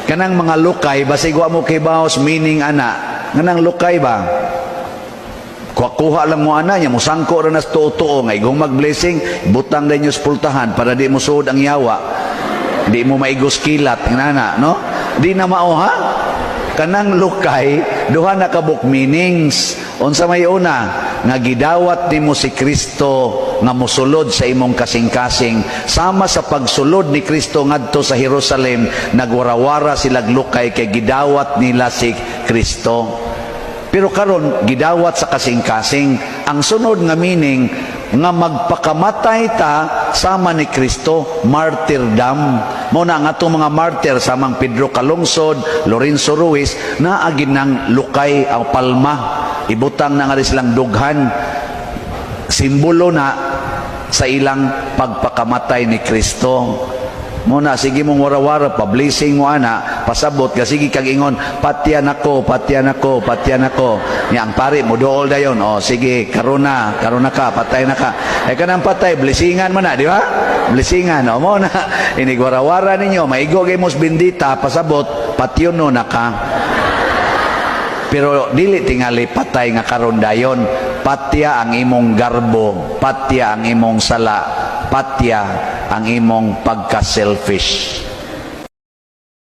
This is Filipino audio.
Kanang mga lukay, basig wa mo kay baos meaning ana. Kanang lukay ba? Kuha lang mo ana niya, musangko ra nas tuo-tuo nga igong mag-blessing, butang din yung pultahan para di mo suod ang yawa. Di mo maigos kilat, nana, no? Di na mao ha? Kanang lukay, duha na kabuk meanings. Unsa may una, nga gidawat nimo si Kristo nga mosulod sa imong kasing-kasing. Sama sa pagsulod ni Kristo ngadto sa Jerusalem, nagwarawara sila lukay kay gidawat nila si Kristo. Pero karon gidawat sa kasing-kasing. Ang sunod nga meaning nga magpakamatay ta sama ni Kristo, martyrdom. Muna nga itong mga martyr samang Pedro Calungsod, Lorenzo Ruiz, na agin ng lukay ang palma. Ibutang na nga silang dughan. Simbolo na sa ilang pagpakamatay ni Kristo. Muna, sige mong warawara, pa-blessing mo ana, pasabot, sige kang ingon, patyan ako, patyan ako, patyan ako. Nga, ang pari mo, dool na yun. O, sige, karuna ka, patay na ka. Eh, kanang patay, blessingan mo na, di ba? Blessingan, o, muna, inigwarawara ninyo, maigo kay mos bindita, pasabot, patyon no na ka. Pero, dili tingali patay nga karon dayon, patya ang imong garbo, patya ang imong sala, patya ang imong pagka-selfish.